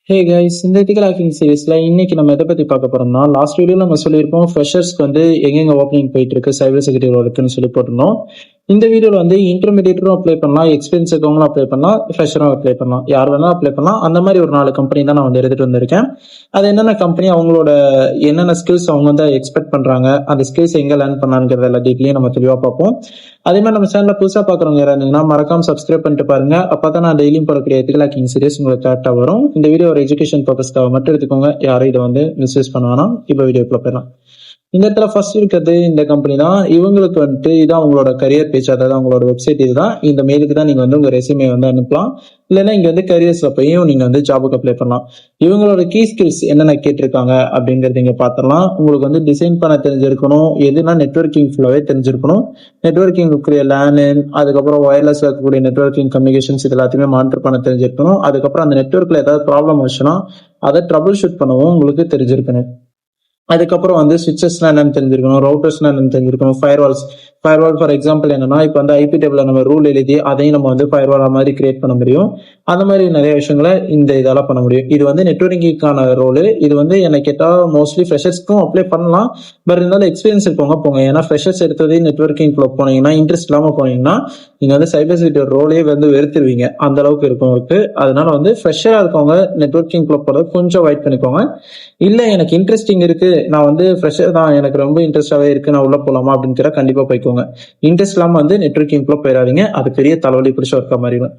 Hey guys, இந்த ethical hacking சீரிஸ்ல இன்னைக்கு நம்ம எதை பத்தி பார்க்க போறோம்னா, லாஸ்ட் வீடியோல நம்ம சொல்லியிருப்போம் ஃப்ரெஷர்ஸ்க்கு வந்து எங்கெங்க ஓப்பனிங் போயிட்டு இருக்கு, சைபர் செக்யூரிட்டி இருக்குன்னு சொல்லி போட்டிருந்தோம். இந்த வீடியோல வந்து இன்டர்மீடியேட்டரும் அப்ளை பண்ணலாம், எக்ஸ்பீரியன்ஸ் இருக்கவங்களும் அப்ளை பண்ணலாம், ஃப்ரெஷரும் அப்ளை பண்ணலாம், யார் வேணா அப்ளை பண்ணலாம். அந்த மாதிரி ஒரு 4 கம்பெனி தான் நான் வந்து எடுத்துட்டு வந்திருக்கேன். அது என்னென்ன கம்பெனி, அவங்களோட என்னென்ன ஸ்கில்ஸ் அவங்க வந்து எக்ஸ்பெக்ட் பண்றாங்க, அந்த ஸ்கில்ஸ் எங்க லேர்ன் பண்ணாங்கிறத எல்லா டீட்டெயிலையும் நம்ம தெளிவா பார்ப்போம். அதே மாதிரி நம்ம சேனல்ல புதுசா பாக்குறவங்க யாராங்கன்னா மறக்காம சப்ஸ்கிரைப் பண்ணிட்டு பாருங்க. அப்பதான் நான் டெய்லியும் போடக்கூடிய எத்திக்கல் ஹேக்கிங் சீரிஸ் உங்களுக்கு கரெக்டா வரும். இந்த வீடியோ ஒரு எஜுகேஷன் பர்பஸ்க்காக மட்டும் எடுத்துக்கோங்க, யாரும் இதை வந்து மிஸ்யூஸ் பண்ணுவானா. இப்போ வீடியோக்குள்ள போயிடலாம். இந்த இடத்துல ஃபர்ஸ்ட் இருக்கிறது இந்த கம்பெனி தான். இவங்களுக்கு வந்துட்டு இதான் உங்களோட கரியர் பேஜ், அதாவது அவங்களோட வெப்சைட் இதுதான். இந்த மெயிலுக்கு தான் நீங்க வந்து உங்க ரெசியூமே வந்து அனுப்பலாம். இல்லைன்னா இங்க வந்து கரியர்ஸ்ல போயும் நீங்க வந்து ஜாபுக்கு அப்ளை பண்ணலாம். இவங்களோட கீ ஸ்கில்ஸ் என்னென்ன கேட்டிருக்காங்க அப்படிங்கறது இங்க பாத்திரலாம். உங்களுக்கு வந்து டிசைன் பண்ண தெரிஞ்சிருக்கணும், எதுனா நெட்வொர்க்கிங் ஃபுல்லாவே தெரிஞ்சிருக்கணும். நெட்வொர்க்கிங் இருக்கக்கூடிய லேர்ன், அதுக்கப்புறம் வயர்லெஸ் இருக்கக்கூடிய நெட்வொர்க்கிங் கம்யூனிகேஷன்ஸ் இது எல்லாத்தையுமே மானிட்டர் பண்ண தெரிஞ்சிருக்கணும். அதுக்கப்புறம் அந்த நெட்வொர்க்ல ஏதாவது ப்ராப்ளம் வச்சுன்னா அதை ட்ரபிள் ஷூட் பண்ணவும் உங்களுக்கு தெரிஞ்சிருக்கணும். அதுக்கப்புறம் வந்து சுவிச்சஸ்னா என்னன்னு தெரிஞ்சிருக்கணும், ரவுட்டர்ஸ்னா என்னன்னு தெரிஞ்சிருக்கணும், ஃபயர்வால் ஃபார் எக்ஸாம்பிள் என்னன்னா, இப்போ வந்து ஐபி டேபிள்ல நம்ம ரூல் எழுதி அதையும் நம்ம வந்து ஃபயர்வால் மாதிரி கிரியேட் பண்ண முடியும். அந்த மாதிரி நிறைய விஷயங்களை இந்த இதால பண்ண முடியும். இது வந்து நெட்வொர்க்கிங்கான ரோல். இது வந்து என்ன கேட்டா மோஸ்ட்லி ஃப்ரெஷர்ஸ்க்கும் அப்ளை பண்ணலாம். பட் இருந்தாலும் எக்ஸ்பீரியன்ஸ் இருக்கவங்க போங்க. ஏன்னா ஃப்ரெஷர்ஸ் எடுத்ததே நெட்வொர்க்கிங் போனீங்கன்னா, இன்ட்ரெஸ்ட் இல்லாம போனீங்கன்னா நீங்க வந்து சைபர் செக்யூரிட்டி ரோலே வந்து வெறுத்துருவீங்க. அந்த அளவுக்கு இருக்கும் இருக்கு. அதனால வந்து ஃப்ரெஷரா இருக்கவங்க நெட்வொர்க்கிங் போறது கொஞ்சம் அவாய்ட் பண்ணிக்கோங்க. இல்ல எனக்கு இன்ட்ரெஸ்டிங் இருக்கு, நான் வந்து ஃப்ரெஷர் தான், எனக்கு ரொம்ப இன்ட்ரெஸ்டாவே இருக்கு, நான் உள்ள போலாமா அப்படின்னு கண்டிப்பா போய்க்கோங்க. இன்ட்ரெஸ்ட் இல்லாம வந்து நெட்வொர்க்கிங் போயிடாதீங்க, அது பெரிய தலைவலி பிடிச்ச ஒர்க்கா மாறிடும்.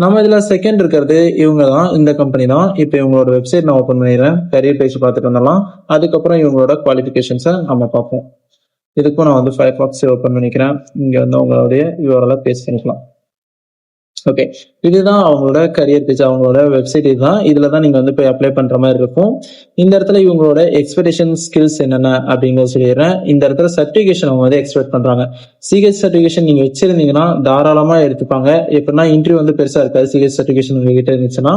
நம்ம இதுல செகண்ட் இருக்கிறது இவங்க தான், இந்த கம்பெனி தான். இப்போ இவங்களோட வெப்சைட் நான் ஓப்பன் பண்ணிடுறேன், கரியர் பேஜ் பார்த்துட்டு வந்துடலாம். அதுக்கப்புறம் இவங்களோட குவாலிஃபிகேஷன்ஸை நம்ம பார்ப்போம். இதுக்கும் நான் வந்து ஃபயர்பாக்ஸ் ஓப்பன் பண்ணிக்கிறேன். இங்க வந்து அவங்களுடைய யூஆர்எல் பேஸ்ட் பண்ணிக்கலாம். ஓகே, இதுதான் அவங்களோட கரியர் பேஜ், அவங்களோட வெப்சைட். இதுதான், இதுலதான் நீங்க வந்து போய் அப்ளை பண்ற மாதிரி இருக்கும். இந்த இடத்துல இவங்களோட எக்ஸ்பெக்டேஷன் ஸ்கில்ஸ் என்னென்ன அப்படிங்கறத சொல்லிடுறேன். இந்த இடத்துல சர்டிபிகேஷன் அவங்க வந்து எக்ஸ்பெக்ட் பண்றாங்க. சிஹெச் சர்டிபிகேஷன் நீங்க வச்சிருந்தீங்கன்னா தாராளமா எடுத்துப்பாங்க. எப்படின்னா இன்டர்வியூ வந்து பெருசா இருக்காது சிஹெச் சர்டிபிகேஷன் உங்ககிட்ட இருந்துச்சுன்னா.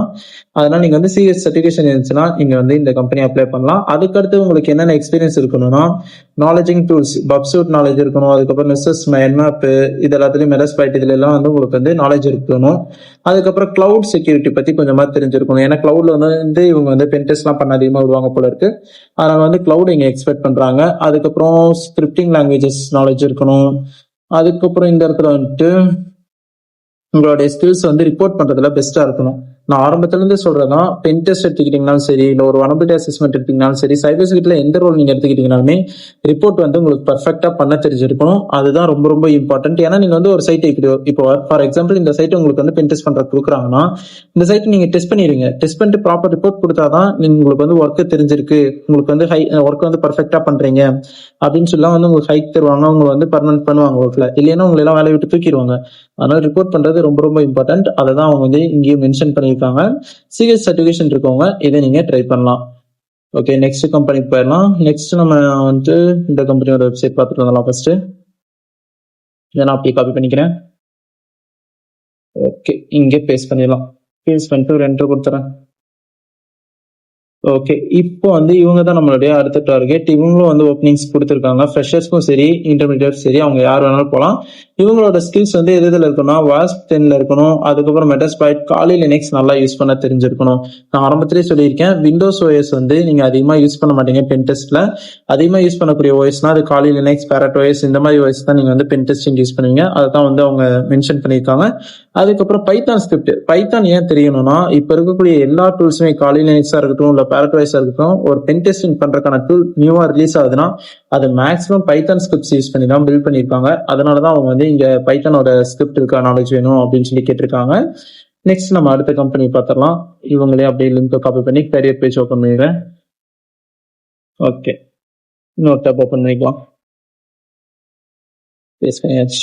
அதனால நீங்க வந்து சிஹெச் சர்டிபிகேஷன் இருந்துச்சுன்னா நீங்க வந்து இந்த கம்பெனி அப்ளை பண்ணலாம். அதுக்கடுத்து உங்களுக்கு என்னென்ன எக்ஸ்பீரியன்ஸ் இருக்கணும்னா, நாலேஜிங் டூல்ஸ், பப்சூட் நாலேஜ் இருக்கணும். அதுக்கப்புறம் நெசஸ் மைன்மேப், இது எல்லாத்துலயும் மெடஸ்பைட் இதுல எல்லாம் வந்து உங்களுக்கு வந்து நாலேஜ் இருக்கணும். அதுக்கப்புறம் கிளவுட் செக்யூரிட்டி பத்தி கொஞ்சமா தெரிஞ்சிருக்கணும். ஏன்னா கிளவுட்ல வந்து இவங்க வந்து பென்டெஸ்ட் எல்லாம் பண்ண அதிகமா விடுவாங்க போல இருக்கு. அதனால வந்து கிளவுட் இங்க எக்ஸ்பெக்ட் பண்றாங்க. அதுக்கப்புறம் ஸ்கிரிப்டிங் லாங்குவேஜஸ் நாலேஜ் இருக்கணும். அதுக்கப்புறம் இந்த இடத்துல வந்துட்டு உங்களுடைய ஸ்கில்ஸ் வந்து ரிப்போர்ட் பண்றதுல பெஸ்டா இருக்கணும். நான் ஆரம்பத்துல இருந்து சொல்றேன்னா, பென் டெஸ்ட் எடுத்துக்கிட்டீங்கனாலும் சரி, இல்ல ஒரு வனபிலிட்டி அசஸ்மெண்ட் எடுத்தீங்கனாலும் சரி, சைபர் செக்யூரிட்டில எந்த ரோல் நீங்க எடுத்துக்கிட்டீங்கனாலுமே ரிப்போர்ட் வந்து உங்களுக்கு பர்ஃபெக்டா பண்ண தெரிஞ்சிருக்கணும். அதுதான் ரொம்ப ரொம்ப இம்பார்ட்டன்ட். ஏன்னா நீங்க வந்து ஒரு சைட் இப்போ ஃபார் எக்ஸாம்பிள் இந்த சைட் உங்களுக்கு வந்து பென் டெஸ்ட் பண்ற கொடுக்குறாங்கன்னா, இந்த சைட் நீங்க டெஸ்ட் பண்ணிடுங்க. டெஸ்ட் பண்ணிட்டு ப்ராப்பர் ரிப்போர்ட் கொடுத்தாதான் உங்களுக்கு வந்து ஒர்க் தெரிஞ்சிருக்கு, உங்களுக்கு வந்து ஒர்க் வந்து பர்ஃபெக்டா பண்றீங்க அப்படின்னு சொல்லலாம் வந்து உங்களுக்கு ஹைக் தருவாங்க, அவங்க வந்து பர்மனன்ட் பண்ணுவாங்க ஒர்க்ல. இல்லைன்னா உங்களை எல்லாம் வேலையை விட்டு தூக்கிடுவாங்க. அதனால ரிப்போர்ட் பண்றது ரொம்ப ரொம்ப இம்பார்ட்டன்ட். அதை தான் அவங்க வந்து இங்கேயும் மென்ஷன் பண்ணியிருக்காங்க. சிஎஸ் சர்டிஃபிகேஷன் இருக்கவங்க இதை நீங்க ட்ரை பண்ணலாம். ஓகே, நெக்ஸ்ட் கம்பெனிக்கு போயிடலாம். நெக்ஸ்ட் நம்ம வந்து இந்த கம்பெனியோட வெப்சைட் பார்த்துட்டு வரலாம். ஃபர்ஸ்ட் இதை நான் அப்படியே காப்பி பண்ணிக்கிறேன். ஓகே, இங்கே பேஸ்ட் பண்ணிடலாம். பேஸ்ட் பண்ணிட்டு ஒரு என்டர் கொடுத்துறேன். ஓகே, இப்போ வந்து இவங்க தான் நம்மளுடைய அடுத்த டார்கெட். இவங்களும் வந்து ஓப்பனிங்ஸ் கொடுத்துருக்காங்க. ஃப்ரெஷர்ஸ்க்கும் சரி, இன்டர்மீடியட் சரி, அவங்க யார் வேணாலும் போகலாம். இவங்களோட ஸ்கில்ஸ் வந்து எது இதில் இருக்கணும்னா, வாஸ்ப் 10ல இருக்கணும். அதுக்கப்புறம் மெட்டாஸ்பிளாய்ட், காலி லினக்ஸ் நல்லா யூஸ் பண்ண தெரிஞ்சிருக்கணும். நான் ஆரம்பத்திலேயே சொல்லியிருக்கேன், விண்டோஸ் ஓஎஸ் வந்து நீங்க அதிகமா யூஸ் பண்ண மாட்டீங்க பென் டெஸ்ட்ல. அதிகமா யூஸ் பண்ணக்கூடிய ஓஎஸ்னா அது காலி லினக்ஸ், பேரட் ஓஎஸ், இந்த மாதிரி ஓஎஸ் தான் நீங்க வந்து பென் டெஸ்டிங் யூஸ் பண்ணுவீங்க. அதை தான் வந்து அவங்க மென்ஷன் பண்ணியிருக்காங்க. அதுக்கப்புறம் பைத்தான் ஸ்கிரிப்ட். பைத்தான் ஏன் தெரியணும்னா, இப்ப இருக்கக்கூடிய எல்லா டூல்ஸுமே காலி லினக்ஸா இருக்கட்டும், இல்ல பேரட் ஓஎஸா இருக்கட்டும், ஒரு பென் டெஸ்டிங் பண்றதுக்கான டூல் நியூவா ரிலீஸ் ஆகுதுன்னா அது மேக்ஸிமம் பைத்தான் ஸ்கிரிப்ட்ஸ் யூஸ் பண்ணி தான் பில்ட் பண்ணியிருப்பாங்க. அதனாலதான் அவங்க வந்து இங்க பைத்தானோட ஸ்கிரிப்ட் இருக்கா நாலேஜ் வேணும் அப்படின்னு சொல்லி கேட்டிருக்காங்க. நெக்ஸ்ட் நம்ம அடுத்த கம்பெனி பார்த்துடலாம். இவங்களே அப்படியே லிங்க் காப்பி பண்ணி கரியர் பேஜ் ஓப்பன் பண்ணிடுறேன். ஓகே, இன்னொரு டேப் ஓப்பன் பண்ணிக்கலாம். பேஸ் பண்ணியாச்சு.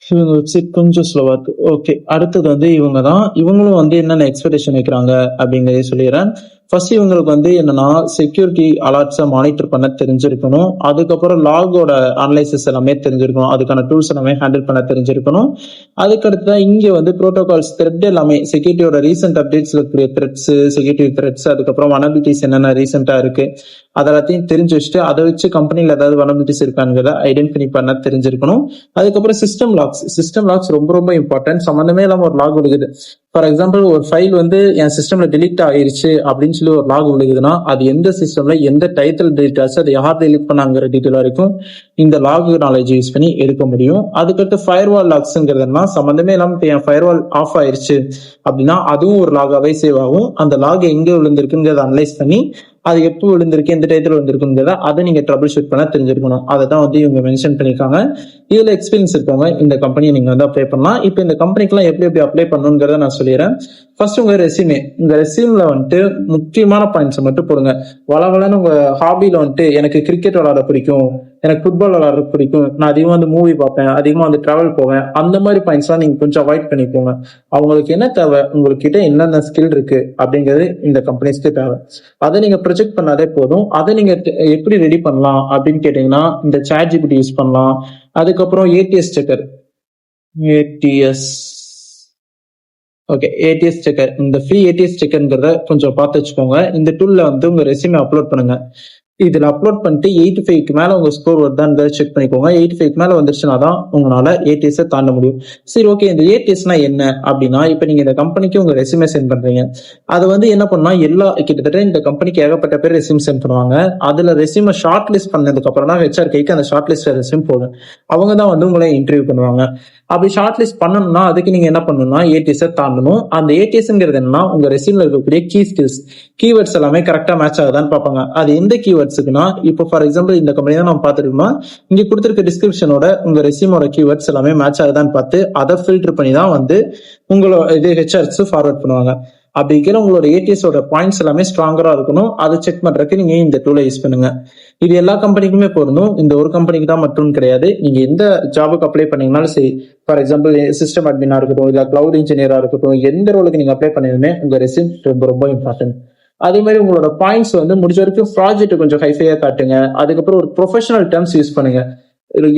இவங்க வெப்சைட் கொஞ்சம் ஸ்லோவா இருக்கு. ஓகே, அடுத்தது வந்து இவங்க தான். இவங்களும் வந்து என்னென்ன எக்ஸ்பெக்டேஷன் வைக்கிறாங்க அப்படிங்கறத சொல்லிடுறேன். ஃபர்ஸ்ட் இவங்களுக்கு வந்து என்னன்னா, செக்யூரிட்டி அலர்ட்ஸை மானிட்டர் பண்ண தெரிஞ்சிருக்கணும். அதுக்கப்புறம் லாகோட அனலைசிஸ் எல்லாமே தெரிஞ்சிருக்கணும். அதுக்கான டூல்ஸ் எல்லாமே ஹேண்டில் பண்ண தெரிஞ்சிருக்கணும். அதுக்கடுத்து இங்க வந்து ப்ரோட்டோகால்ஸ், த்ரெட் எல்லாமே செக்யூரிட்டியோட ரீசெண்ட் அப்டேட்ஸ் இருக்கக்கூடிய த்ரெட்ஸ், செக்யூரிட்டி த்ரெட்ஸ், அதுக்கப்புறம் வனபிலிட்டிஸ் என்னென்ன ரீசெண்டா இருக்கு அதெல்லாத்தையும் தெரிஞ்சு வச்சுட்டு அதை வச்சு கம்பெனில ஏதாவது வனபிலிட்டிஸ் இருக்காங்கிறத ஐடென்டிஃபை பண்ண தெரிஞ்சிருக்கணும். அதுக்கப்புறம் சிஸ்டம் லாக்ஸ் ரொம்ப ரொம்ப இம்பார்ட்டன்ட். சம்பந்தமே இல்லாம ஒரு லாக் கொடுக்குது, ஃபார் எக்ஸாம்பிள் ஒரு ஃபைல் வந்து என் சிஸ்டம்ல delete ஆயிருச்சு அப்படின்னு சொல்லி ஒரு லாக் விழுகுதுன்னா அது எந்த சிஸ்டம்ல எந்த டைட்டில் delete ஆச்சு, அது யார் delete பண்ணாங்கிற டீட்டெயில் வரைக்கும் இந்த லாக் நாலேஜ் யூஸ் பண்ணி எடுக்க முடியும். அதுக்கடுத்து ஃபயர்வால் லாக்ஸ்ங்கிறதுனா சம்மந்தமே இல்லாம இப்போ என் ஃபயர்வால் ஆஃப் ஆயிருச்சு அப்படின்னா அதுவும் ஒரு லாகாவே சேவ் ஆகும். அந்த லாக் எங்க விழுந்திருக்குங்கிறத அனலைஸ் பண்ணி அது எப்போ விழுந்திருக்கு, எந்த டயத்தில் விழுந்திருக்குங்கிறத அதை நீங்க ட்ரபிள் ஷூட் பண்ண தெரிஞ்சிருக்கணும். அதை தான் வந்து இவங்க மென்ஷன் பண்ணியிருக்காங்க. இதுல எக்ஸ்பீரியன்ஸ் இருக்கவங்க இந்த கம்பெனியை நீங்க வந்து அப்ளை பண்ணலாம். இப்போ இந்த கம்பெனிக்கெல்லாம் எப்படி எப்படி அப்ளை பண்ணணுங்கிறத நான் சொல்லிடுறேன். ஃபர்ஸ்ட் உங்க ரெஸ்யூமே. இந்த ரெஸ்யூம்ல வந்துட்டு முக்கியமான பாயிண்ட்ஸ் மட்டும் போடுங்க. வளவலன்னு உங்க ஹாபில வந்துட்டு எனக்கு கிரிக்கெட் விளையாட பிடிக்கும், எனக்கு ஃபுட்பால் விளையாட பிடிக்கும், நான் அதிகமா வந்து மூவி பார்ப்பேன், அதிகமா வந்து டிராவல் போவேன், அந்த மாதிரி பாயிண்ட்ஸ்லாம் நீங்க கொஞ்சம் அவாய்ட் பண்ணிக்கோங்க. அவங்களுக்கு என்ன தேவை, உங்ககிட்ட என்னென்ன ஸ்கில் இருக்கு அப்படிங்கிறது இந்த கம்பெனிஸ்க்கு தேவை. அதை நீங்க ப்ரொஜெக்ட் பண்ணாலே போதும். அதை நீங்க எப்படி ரெடி பண்ணலாம் அப்படின்னு கேட்டீங்கன்னா இந்த ChatGPT யூஸ் பண்ணலாம். அதுக்கப்புறம் ADS checker, ADS okay ADS checker, இந்த ஃப்ரீ ஏடிஎஸ் செக்கர்ங்கிறத கொஞ்சம் பார்த்து வச்சுக்கோங்க. இந்த டூல்ல வந்து உங்க ரெஸ்யூமே அப்லோட் பண்ணுங்க. இதுல அப்லோட் பண்ணிட்டு 85க்கு மேல உங்க ஸ்கோர் வருதான்னு செக் பண்ணிக்கோங்க. 85க்கு மேல வந்துருச்சுன்னா தான் உங்களால ஏடிஎஸ் தாண்ட முடியும். சரி, ஓகே, இந்த ஏடிஎஸ்னா என்ன அப்படின்னா, இப்ப நீங்க இந்த கம்பெனிக்கு உங்க ரெஸ்யூமே சென்ட் பண்றீங்க. அது வந்து என்ன பண்ணா கிட்டத்தட்ட இந்த கம்பெனிக்கு ஏகப்பட்ட பேர் ரெஸ்யூம் சென்ட் பண்ணுவாங்க. அதுல ரெஸ்யூமை ஷார்ட் லிஸ்ட் பண்ணதுக்கு அப்புறம் தான் ஹெச்ஆர் கைக்கு அந்த ஷார்ட் லிஸ்ட் ரெஸ்யூம் போகும். அவங்க தான் வந்து உங்களை இன்டர்வியூ பண்ணுவாங்க. அப்படி ஷார்ட் லிஸ்ட் பண்ணணும்னா அதுக்கு நீங்க என்ன பண்ணணும்னா ஏடிஎஸ் தாண்டணும். அந்த ஏடிஎஸ்ங்கிறது என்னன்னா உங்க ரெஸ்யூம்ல இருக்கக்கூடிய கீ ஸ்கில்ஸ், கீவேர்ட்ஸ் எல்லாமே கரெக்டா மேட்ச் ஆகுதான்னு பார்ப்பாங்க. அது எந்த கீவேர்ட்ஸ்க்குன்னா, இப்போ ஃபார் எக்ஸாம்பிள் இந்த கம்பெனி தான் நம்ம பார்த்துருக்கோம்னா இங்க கொடுத்துருக்க டிஸ்கிரிப்ஷனோட உங்க ரெஸ்யூமோட கீவேர்ட்ஸ் எல்லாமே மேட்ச் ஆகுதான்னு பார்த்து அதை ஃபில்டர் பண்ணி தான் வந்து உங்களோட இது ஹெச்ஆர்ஸ் ஃபார்வர்ட் பண்ணுவாங்க. அப்படி இருக்கிற உங்களோட ஏடிஎஸோட பாயிண்ட்ஸ் எல்லாமே ஸ்ட்ராங்கரா இருக்கணும். அதை செக் பண்றதுக்கு நீங்க இந்த டூலை யூஸ் பண்ணுங்க. இது எல்லா கம்பெனிக்குமே பொருந்தும், இந்த ஒரு கம்பெனிக்கு தான் மட்டும் கிடையாது. நீங்க எந்த ஜாபுக்கு அப்ளை பண்ணீங்கனாலும் சரி, ஃபார் எக்ஸாம்பிள் சிஸ்டம் அட்மினா இருக்கட்டும், இல்ல கிளவுட் இன்ஜினியரா இருக்கட்டும், எந்த ரோலுக்கு நீங்க அப்ளை பண்ணதுமே உங்க ரெஸ்யூம் ரொம்ப ரொம்ப இம்பார்ட்டன்ட். அதே மாதிரி உங்களோட பாயிண்ட்ஸ் வந்து முடிஞ்ச வரைக்கும் ப்ராஜெக்ட் கொஞ்சம் ஹைஃபையா காட்டுங்க. அதுக்கப்புறம் ஒரு ப்ரொஃபஷனல் டேர்ம்ஸ் யூஸ் பண்ணுங்க.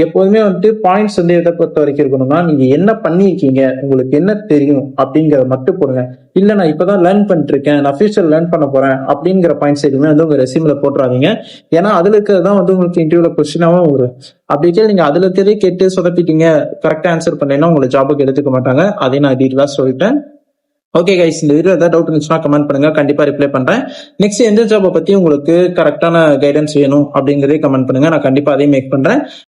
எப்போதுமே வந்துட்டு பாயிண்ட்ஸ் வந்து எதை பொறுத்த வரைக்கும் இருக்கணும்னா, நீங்க என்ன பண்ணிருக்கீங்க, உங்களுக்கு என்ன தெரியும் அப்படிங்கறத மட்டும் போடுங்க. இல்ல நான் இப்பதான் லேர்ன் பண்ணிட்டு இருக்கேன், நான் ஃபியூச்சர் லேர்ன் பண்ண போறேன் அப்படிங்கிற பாயிண்ட்ஸ் எதுவுமே வந்து உங்க ரெஸ்யூம்ல போட்டுறாதீங்க. ஏன்னா அதுல இருக்கிறதான் வந்து உங்களுக்கு இன்டர்வியூல கொஸ்டினாவும் வரும். அப்படி நீங்க அதுல இருக்கிறதே கேட்டு சொதப்பிட்டீங்க, கரெக்டா ஆன்சர் பண்ணீங்கன்னா உங்களை ஜாபுக்கு எடுத்துக்க மாட்டாங்க. அதையும் நான் டீட்டெயிலா சொல்லிட்டேன். ஓகே கைஸ், இந்த வீடியோ ஏதாவது டவுட் இருந்துச்சுன்னா கமெண்ட் பண்ணுங்க, கண்டிப்பா ரிப்ளை பண்றேன். நெக்ஸ்ட் எந்த ஜாபை பத்தி உங்களுக்கு கரெக்டான கைடன்ஸ் வேணும் அப்படிங்கறதே கமெண்ட் பண்ணுங்க, நான் கண்டிப்பா அதையும் மேக் பண்றேன்.